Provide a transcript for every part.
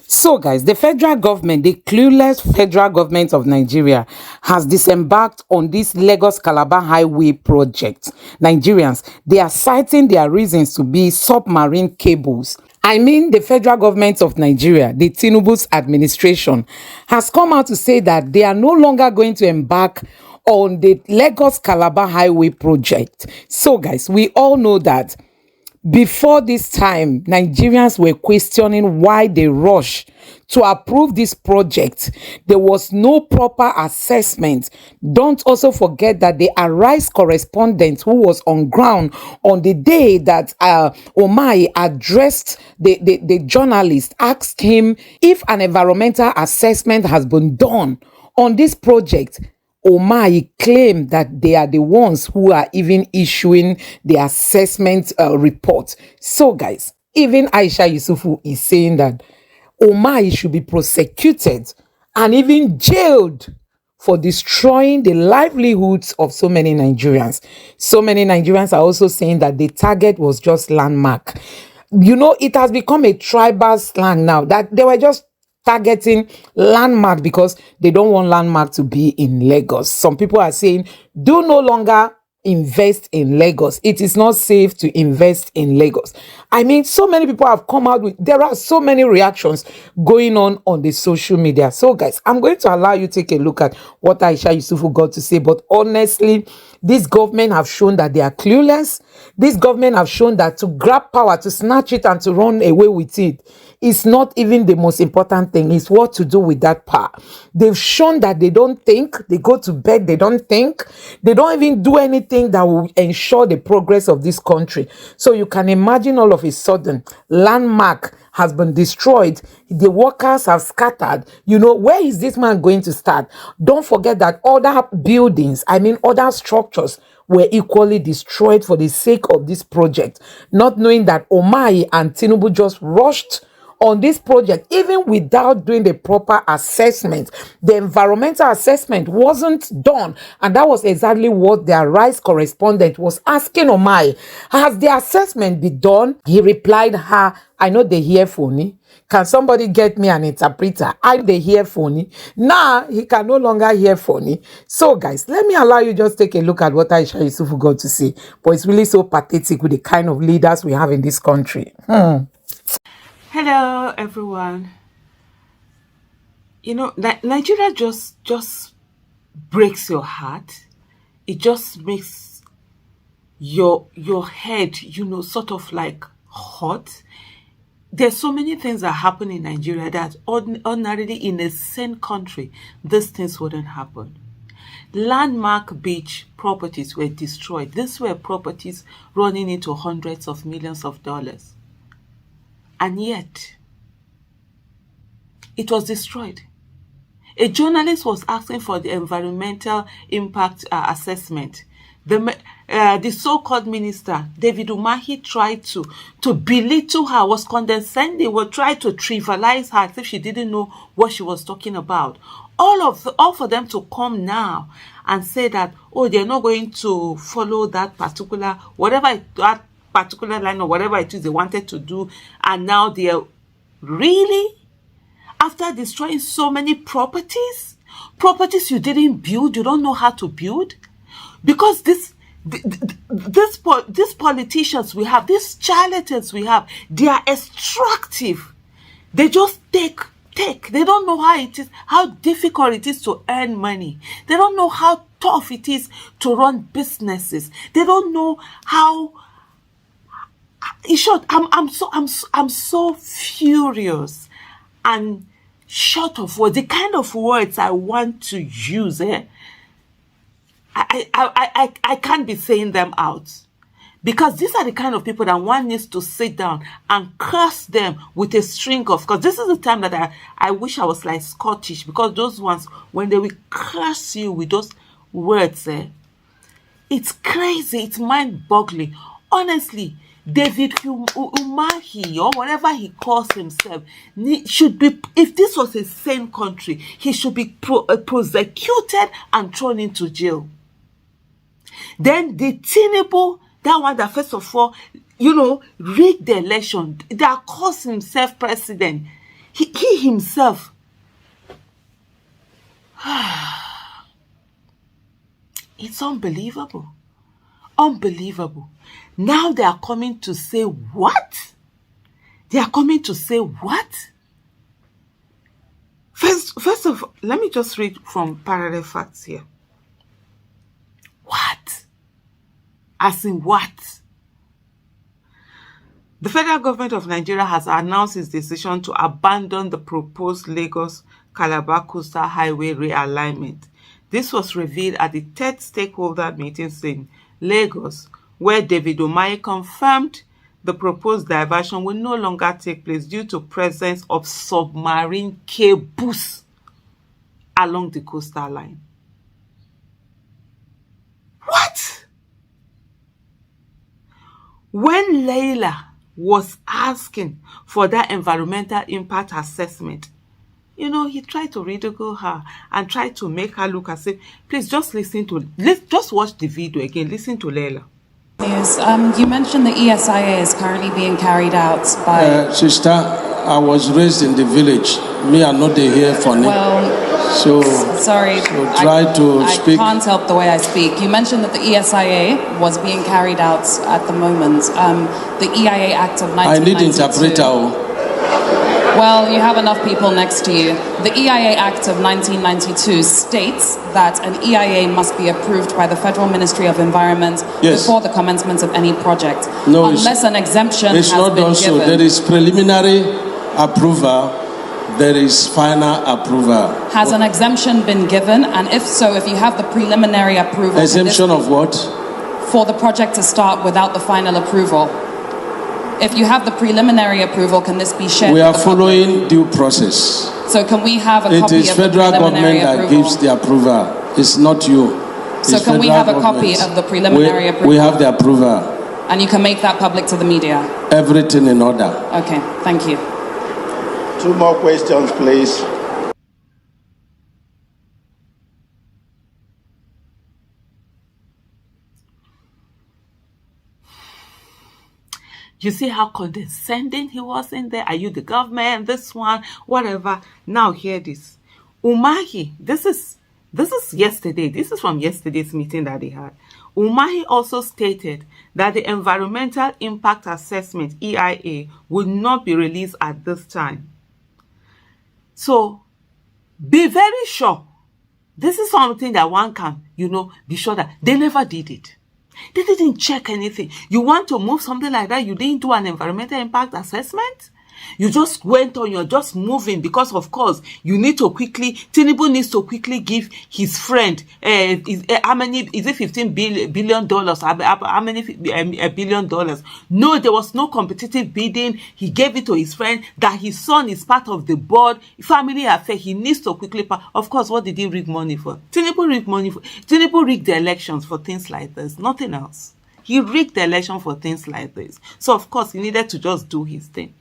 So, guys, the federal government, the clueless federal government of Nigeria, has disembarked on this Lagos Calabar Highway project. Nigerians, they are citing their reasons to be submarine cables. I mean, the federal government of Nigeria, the Tinubu's administration, has come out to say that they are no longer going to embark on the Lagos Calabar Highway project. So, guys, we all know that before this time, Nigerians were questioning why they rushed to approve this project. There was no proper assessment. Don't also forget that the ARISE correspondent who was on ground on the day that UMAHI addressed the journalist asked him if an environmental assessment has been done on this project. UMAHI claimed that they are the ones who are even issuing the assessment report. So, guys, even AISHA YESUFU is saying that UMAHI should be prosecuted and even jailed for destroying the livelihoods of so many Nigerians. So many Nigerians are also saying that the target was just landmark. You know, it has become a tribal slang now that they were just targeting landmark because they don't want landmark to be in Lagos. Some people are saying, do no longer invest in Lagos. It is not safe to invest in Lagos. I mean, so many people have come out with, there are so many reactions going on the social media. So, guys, I'm going to allow you to take a look at what AISHA YESUFU got to say. But honestly, this government have shown that they are clueless. This government have shown that to grab power, to snatch it and to run away with it is not even the most important thing. It's what to do with that power. They've shown that they don't think. They go to bed, they don't think. They don't even do anything that will ensure the progress of this country. So you can imagine all of a sudden, landmark has been destroyed. The workers have scattered. You know, where is this man going to start? Don't forget that other buildings, other structures were equally destroyed for the sake of this project, not knowing that UMAHI and Tinubu just rushed on this project, even without doing the proper assessment. The environmental assessment wasn't done, and that was exactly what their rights correspondent was asking UMAHI. Has the assessment been done? He replied, I know they hear phony. Can somebody get me an interpreter? I they hear phony. Now he can no longer hear phony. So, guys, let me allow you just take a look at what AISHA YESUFU got to say. But it's really so pathetic with the kind of leaders we have in this country. Hello, everyone. You know, Nigeria just breaks your heart. It just makes your head, sort of like hot. There's so many things that happen in Nigeria that ordinarily in a sane country, these things wouldn't happen. Landmark beach properties were destroyed. These were properties running into hundreds of millions of dollars. And yet, it was destroyed. A journalist was asking for the environmental impact assessment. The so-called minister, David UMAHI, tried to belittle her, was condescending, would try to trivialize her as if she didn't know what she was talking about. All for them to come now and say that, oh, they're not going to follow that particular, that particular line or whatever it is they wanted to do, and now they're really, after destroying so many properties you didn't build, you don't know how to build, because these politicians we have, these charlatans we have, they are extractive. They just take. They don't know how difficult it is to earn money. They don't know how tough it is to run businesses. They don't know how. In short, I'm so furious and short of words. The kind of words I want to use, I can't be saying them out, because these are the kind of people that one needs to sit down and curse them with a string of. Because this is the time that I wish I was like Scottish, because those ones, when they will curse you with those words, it's crazy. It's mind-boggling, honestly. David UMAHI, or whatever he calls himself, should be, if this was a sane country, he should be prosecuted and thrown into jail. Then the Tinubu, that one that first of all, rigged the election, that calls himself president, He himself, it's unbelievable. Unbelievable. Now they are coming to say what? They are coming to say what? First of all, let me just read from parallel facts here. What? As in what? The federal government of Nigeria has announced its decision to abandon the proposed Lagos-Calabar Coastal Highway realignment. This was revealed at the third stakeholder meeting in Lagos, where David Umahi confirmed the proposed diversion will no longer take place due to presence of submarine cables along the coastal line. What? When Leila was asking for that environmental impact assessment, he tried to ridicule her and tried to make her look as if, please just just watch the video again, listen to Leila. Yes, you mentioned the ESIA is currently being carried out by... Sister, I was raised in the village. Me, I'm not here for me. Sorry, try to speak. I can't help the way I speak. You mentioned that the ESIA was being carried out at the moment. The EIA Act of 1992... I need interpreter. Well, you have enough people next to you. The EIA Act of 1992 states that an EIA must be approved by the Federal Ministry of Environment before the commencement of any project. No, unless an exemption it's has not been done given. so. There is preliminary approval. There is final approval. Has an exemption been given? And if so, if you have the preliminary approval... Exemption of what? For the project to start without the final approval. If you have the preliminary approval, can this be shared? We are following due process. So can we have a copy of the It is federal government that gives the approval. It's not you. So can we have a copy of the preliminary approval? We have the approval. And you can make that public to the media? Everything in order. Okay, thank you. 2 more questions, please. You see how condescending he was in there? Are you the government? This one, whatever. Now hear this. Umahi, this is yesterday. This is from yesterday's meeting that they had. Umahi also stated that the Environmental Impact Assessment, EIA, would not be released at this time. So, be very sure. This is something that one can, be sure that they never did it. They didn't check anything. You want to move something like that, you didn't do an environmental impact assessment? You just went on, you're just moving because, of course, Tinubu needs to quickly give his friend, how many, is it $15 billion? How many billion dollars? No, there was no competitive bidding. He gave it to his friend, that his son is part of the board, family affair. He needs to quickly, of course, what did he rig money for? Tinubu rigged the elections for things like this, nothing else. He rigged the election for things like this. So, of course, he needed to just do his thing.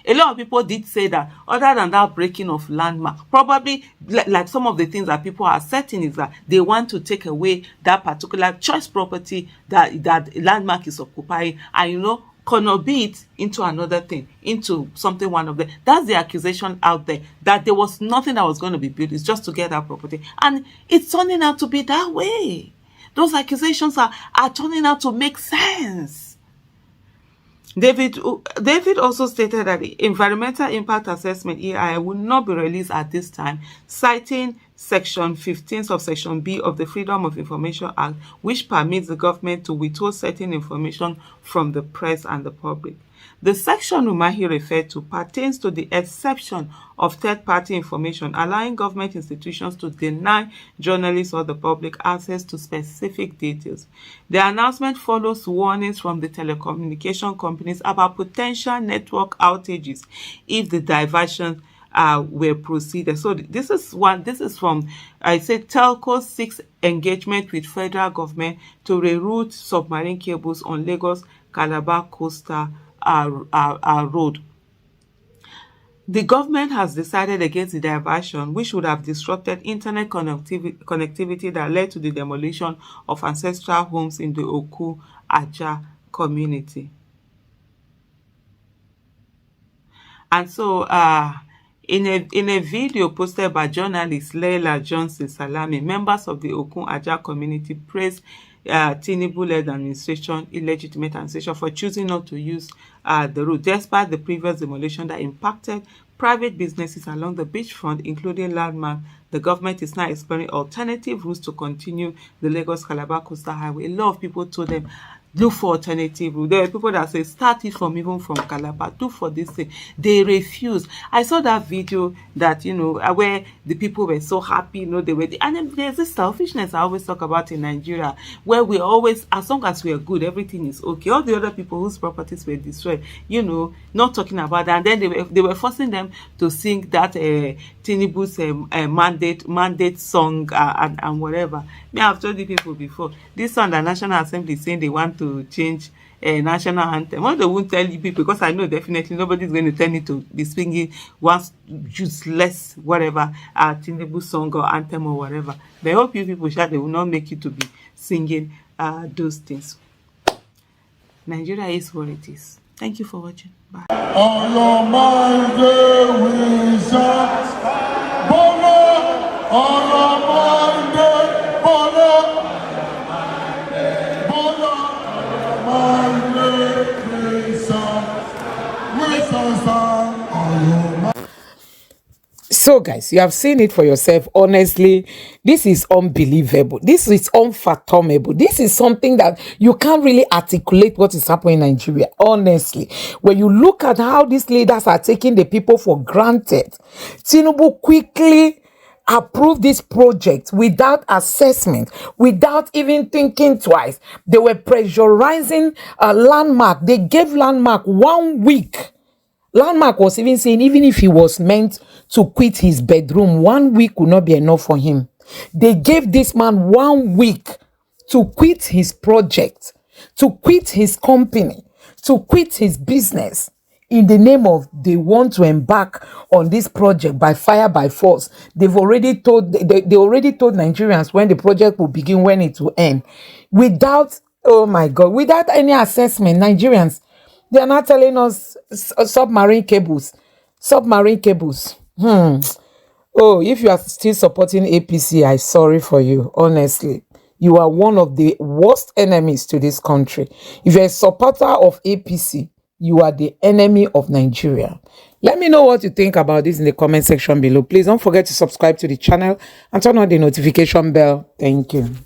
A lot of people did say that other than that breaking of landmark, probably like some of the things that people are setting is that they want to take away that particular choice property that landmark is occupying and, convert it into another thing, into something one of them. That's the accusation out there, that there was nothing that was going to be built. It's just to get that property. And it's turning out to be that way. Those accusations are turning out to make sense. David also stated that the Environmental Impact Assessment EIA will not be released at this time, citing Section 15 subsection B of the Freedom of Information Act, which permits the government to withhold certain information from the press and the public. The section Umahi referred to pertains to the exception of third-party information, allowing government institutions to deny journalists or the public access to specific details. The announcement follows warnings from the telecommunication companies about potential network outages if the diversion were proceeded. So this is from, I said, telco seeks engagement with federal government to reroute submarine cables on Lagos-Calabar coastal road. The government has decided against the diversion, which would have disrupted internet connectivity that led to the demolition of ancestral homes in the Oku Aja community. And so In a video posted by journalist Leila Johnson Salami, members of the Okun Aja community praised Tinubu-led administration, illegitimate administration, for choosing not to use the route, despite the previous demolition that impacted private businesses along the beachfront, including Landmark. The government is now exploring alternative routes to continue the Lagos-Calabar Coastal Highway. A lot of people told them, look for alternative route. There are people that say start it from even from Calabar, do for this thing. They refuse. I saw that video that where the people were so happy, they were and then there's this selfishness I always talk about in Nigeria, where we always, as long as we are good, everything is okay. All the other people whose properties were destroyed, not talking about that, and then they were forcing them to sing that Tinubu's mandate song and whatever. Me, I've told the people before, this song the National Assembly is saying they want to change national anthem. What they won't tell you people, because I know definitely nobody's going to tell me to be singing one useless whatever Tinubu song or anthem or whatever. But I hope you people they will not make you to be singing those things. Nigeria is what it is. Thank you for watching. Bye. On your mind, we shall on your mind, So guys, you have seen it for yourself. Honestly, this is unbelievable. This is unfathomable. This is something that you can't really articulate what is happening in Nigeria. Honestly, when you look at how these leaders are taking the people for granted, Tinubu quickly approved this project without assessment, without even thinking twice. They were pressurizing Landmark. They gave Landmark 1 week. Landmark was even saying even if he was meant to quit his bedroom, 1 week would not be enough for him. They gave this man 1 week to quit his project, to quit his company, to quit his business, in the name of they want to embark on this project by fire by force. They already told Nigerians when the project will begin, when it will end, without, oh my God, without any assessment. Nigerians, they are not telling us submarine cables. Oh, if you are still supporting APC, I'm sorry for you. Honestly, you are one of the worst enemies to this country. If you're a supporter of APC, you are the enemy of Nigeria. Let me know what you think about this in the comment section below. Please don't forget to subscribe to the channel and turn on the notification bell. Thank you.